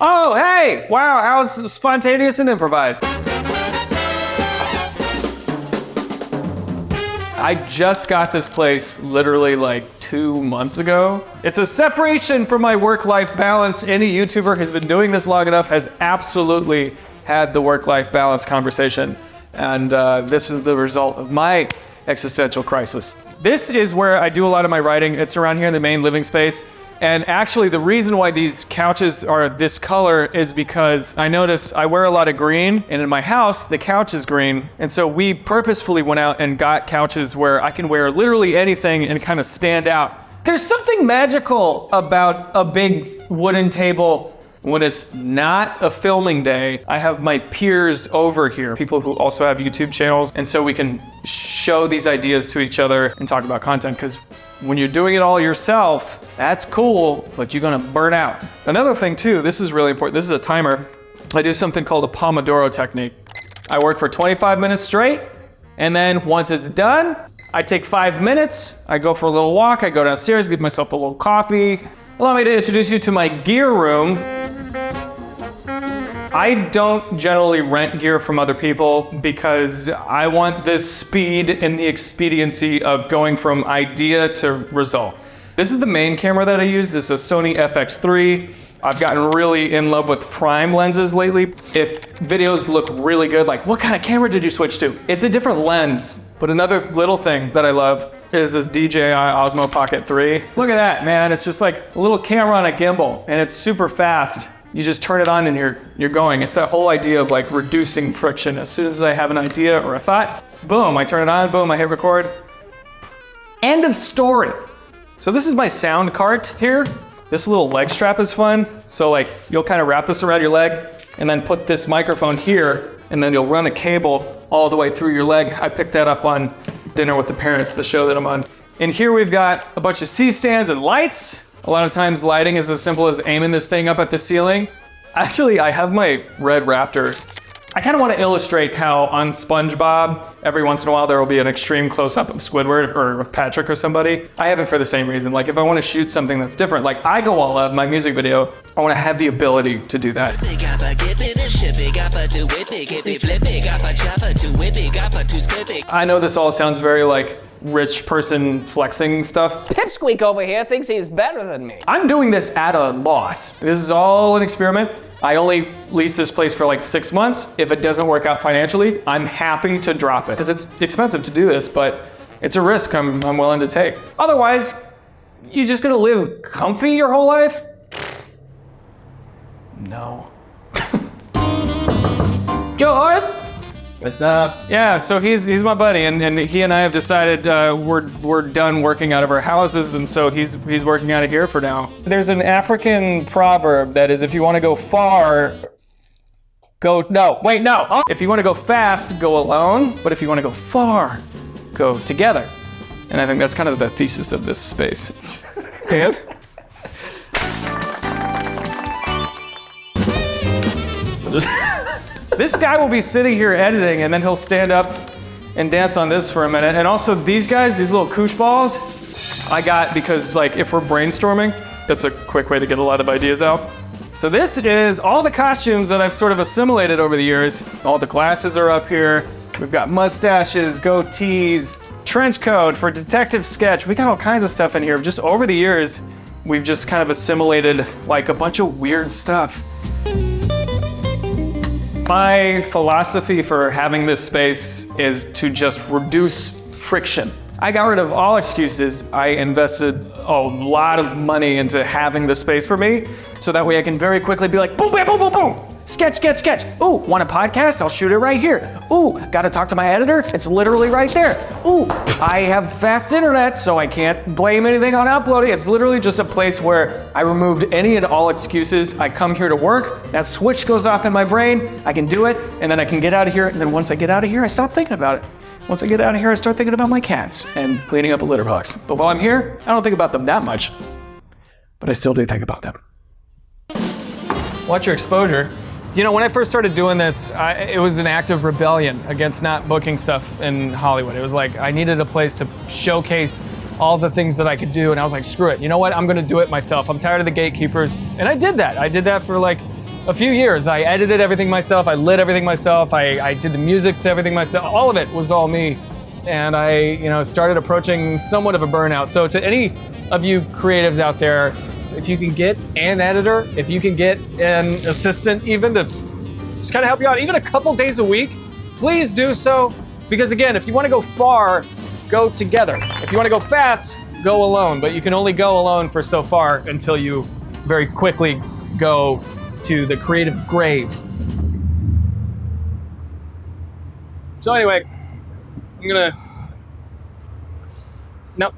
Oh, hey! Wow, how spontaneous and improvised. I just got this place literally like 2 months ago. It's a separation from my work-life balance. Any YouTuber who's been doing this long enough has absolutely had the work-life balance conversation. And this is the result of my existential crisis. This is where I do a lot of my writing. It's around here in the main living space. And actually the reason why these couches are this color is because I noticed I wear a lot of green, and in my house, the couch is green. And so we purposefully went out and got couches where I can wear literally anything and kind of stand out. There's something magical about a big wooden table when it's not a filming day. I have my peers over here, people who also have YouTube channels, and so we can show these ideas to each other and talk about content, because when you're doing it all yourself, that's cool, but you're gonna burn out. Another thing too, this is really important, this is a timer. I do something called a Pomodoro technique. I work for 25 minutes straight, and then once it's done, I take 5 minutes, I go for a little walk, I go downstairs, give myself a little coffee. Allow me to introduce you to my gear room. I don't generally rent gear from other people because I want the speed and the expediency of going from idea to result. This is the main camera that I use. This is a Sony FX3. I've gotten really in love with prime lenses lately. If videos look really good, like what kind of camera did you switch to? It's a different lens. But another little thing that I love is this DJI Osmo Pocket 3. Look at that, man. It's just like a little camera on a gimbal, and it's super fast. You just turn it on and you're going. It's that whole idea of like reducing friction. As soon as I have an idea or a thought, boom, I turn it on, boom, I hit record. End of story. So this is my sound cart here. This little leg strap is fun. So like you'll kind of wrap this around your leg and then put this microphone here, and then you'll run a cable all the way through your leg. I picked that up on Dinner with the Parents, the show that I'm on. And here we've got a bunch of C-stands and lights. A lot of times lighting is as simple as aiming this thing up at the ceiling. Actually, I have my red Raptor. I kind of want to illustrate how on SpongeBob, every once in a while there will be an extreme close-up of Squidward or of Patrick or somebody. I have it for the same reason. Like if I want to shoot something that's different, like I go all out, my music video, I want to have the ability to do that. I know this all sounds very like rich person flexing stuff. Pipsqueak over here thinks he's better than me. I'm doing this at a loss. This is all an experiment. I only lease this place for like 6 months. If it doesn't work out financially, I'm happy to drop it because it's expensive to do this, but it's a risk I'm willing to take. Otherwise, you're just gonna live comfy your whole life? No. George? What's up? Yeah, so he's my buddy, and he and I have decided we're done working out of our houses, and so he's working out of here for now. There's an African proverb that is, if you want to go far, if you want to go fast, go alone, but if you want to go far, go together. And I think that's kind of the thesis of this space. And? This guy will be sitting here editing, and then he'll stand up and dance on this for a minute. And also these guys, these little koosh balls, I got because like if we're brainstorming, that's a quick way to get a lot of ideas out. So this is all the costumes that I've sort of assimilated over the years. All the glasses are up here. We've got mustaches, goatees, trench coat for detective sketch. We got all kinds of stuff in here. Just over the years, we've just kind of assimilated like a bunch of weird stuff. My philosophy for having this space is to just reduce friction. I got rid of all excuses. I invested a lot of money into having the space for me, so that way I can very quickly be like, boom, bam, boom, boom, boom. Sketch, sketch, sketch. Ooh, want a podcast? I'll shoot it right here. Ooh, gotta talk to my editor? It's literally right there. Ooh, I have fast internet, so I can't blame anything on uploading. It's literally just a place where I removed any and all excuses. I come here to work, that switch goes off in my brain, I can do it, and then I can get out of here, and then once I get out of here, I stop thinking about it. Once I get out of here, I start thinking about my cats and cleaning up a litter box. But while I'm here, I don't think about them that much, but I still do think about them. Watch your exposure. You know, when I first started doing this, it was an act of rebellion against not booking stuff in Hollywood. It was like, I needed a place to showcase all the things that I could do, and I was like, screw it. You know what? I'm gonna do it myself. I'm tired of the gatekeepers. And I did that. I did that for like a few years. I edited everything myself, I lit everything myself, I did the music to everything myself. All of it was all me. And I, started approaching somewhat of a burnout. So to any of you creatives out there, if you can get an editor, if you can get an assistant even to just kind of help you out, even a couple days a week, please do so. Because again, if you want to go far, go together. If you want to go fast, go alone. But you can only go alone for so far until you very quickly go to the creative grave. So anyway, I'm gonna... Nope.